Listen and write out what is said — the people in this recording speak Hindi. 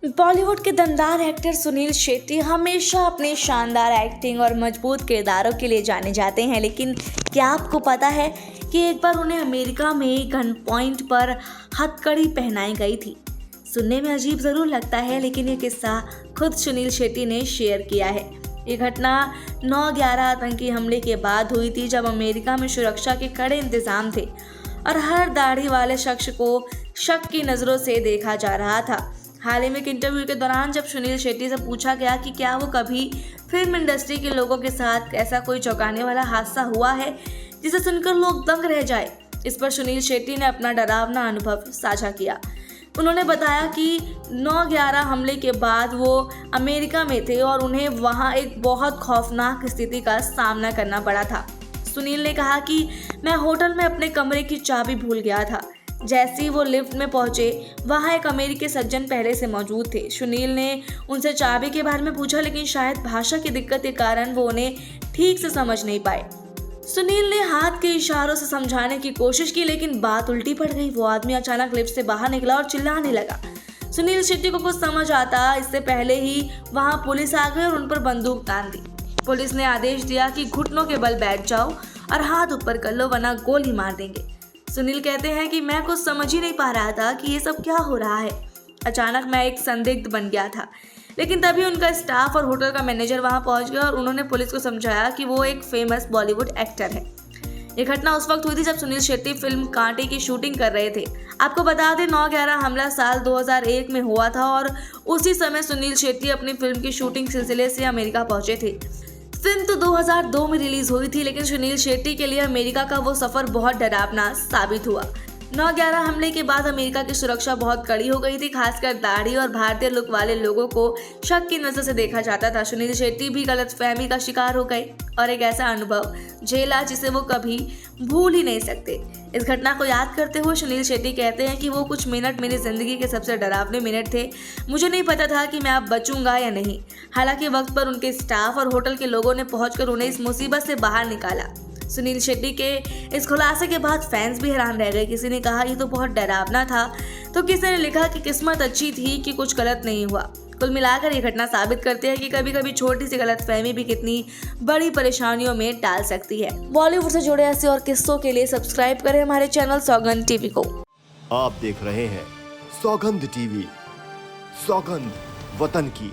बॉलीवुड के दमदार एक्टर सुनील शेट्टी हमेशा अपनी शानदार एक्टिंग और मजबूत किरदारों के लिए जाने जाते हैं, लेकिन क्या आपको पता है कि एक बार उन्हें अमेरिका में गन पॉइंट पर हथकड़ी पहनाई गई थी। सुनने में अजीब ज़रूर लगता है, लेकिन ये किस्सा खुद सुनील शेट्टी ने शेयर किया है। ये घटना 9/11 आतंकी हमले के बाद हुई थी, जब अमेरिका में सुरक्षा के कड़े इंतजाम थे और हर दाढ़ी वाले शख्स को शक की नज़रों से देखा जा रहा था। हाल ही में एक इंटरव्यू के दौरान जब सुनील शेट्टी से पूछा गया कि क्या वो कभी फिल्म इंडस्ट्री के लोगों के साथ ऐसा कोई चौंकाने वाला हादसा हुआ है जिसे सुनकर लोग दंग रह जाए, इस पर सुनील शेट्टी ने अपना डरावना अनुभव साझा किया। उन्होंने बताया कि 9/11 हमले के बाद वो अमेरिका में थे और उन्हें वहाँ एक बहुत खौफनाक स्थिति का सामना करना पड़ा था। सुनील ने कहा कि मैं होटल में अपने कमरे की चाबी भूल गया था। जैसे ही वो लिफ्ट में पहुंचे, वहाँ एक अमेरिकी सज्जन पहले से मौजूद थे। सुनील ने उनसे चाबी के बारे में पूछा, लेकिन शायद भाषा की दिक्कत के कारण वो उन्हें ठीक से समझ नहीं पाए। सुनील ने हाथ के इशारों से समझाने की कोशिश की, लेकिन बात उल्टी पड़ गई। वो आदमी अचानक लिफ्ट से बाहर निकला और चिल्लाने लगा। सुनील शेट्टी को कुछ समझ आता इससे पहले ही वहाँ पुलिस आ गई और उन पर बंदूक तान दी। पुलिस ने आदेश दिया कि घुटनों के बल बैठ जाओ और हाथ ऊपर कर लो, वरना गोली मार देंगे। सुनील कहते हैं कि मैं कुछ समझ ही नहीं पा रहा था कि ये सब क्या हो रहा है। अचानक मैं एक संदिग्ध बन गया था, लेकिन तभी उनका स्टाफ और होटल का मैनेजर वहां पहुंच गया और उन्होंने पुलिस को समझाया कि वो एक फेमस बॉलीवुड एक्टर है। ये घटना उस वक्त हुई थी जब सुनील शेट्टी फिल्म कांटे की शूटिंग कर रहे थे। आपको बता दें, 9/11 हमला साल 2001 में हुआ था और उसी समय सुनील शेट्टी अपनी फिल्म की शूटिंग सिलसिले से अमेरिका पहुंचे थे। फिल्म तो 2002 में रिलीज हुई थी, लेकिन सुनील शेट्टी के लिए अमेरिका का वो सफर बहुत डरावना साबित हुआ। 9/11 हमले के बाद अमेरिका की सुरक्षा बहुत कड़ी हो गई थी। खासकर दाढ़ी और भारतीय लुक वाले लोगों को शक की नजर से देखा जाता था। सुनील शेट्टी भी गलतफहमी का शिकार हो गए और एक ऐसा अनुभव झेला जिसे वो कभी भूल ही नहीं सकते। इस घटना को याद करते हुए सुनील शेट्टी कहते हैं कि वो कुछ मिनट मेरी जिंदगी के सबसे डरावने मिनट थे। मुझे नहीं पता था कि मैं अब बचूंगा या नहीं। हालांकि वक्त पर उनके स्टाफ और होटल के लोगों ने पहुंचकर उन्हें इस मुसीबत से बाहर निकाला। सुनील शेट्टी के इस खुलासे के बाद फैंस भी हैरान रह गए। किसी ने कहा ये तो बहुत डरावना था, तो किसी ने लिखा कि किस्मत अच्छी थी कि कुछ गलत नहीं हुआ। कुल मिलाकर ये घटना साबित करती है कि कभी कभी छोटी सी गलतफहमी भी कितनी बड़ी परेशानियों में डाल सकती है। बॉलीवुड से जुड़े ऐसे और किस्सों के लिए सब्सक्राइब करें हमारे चैनल सौगंध टीवी को। आप देख रहे हैं सौगंध टीवी, सौगंध वतन की।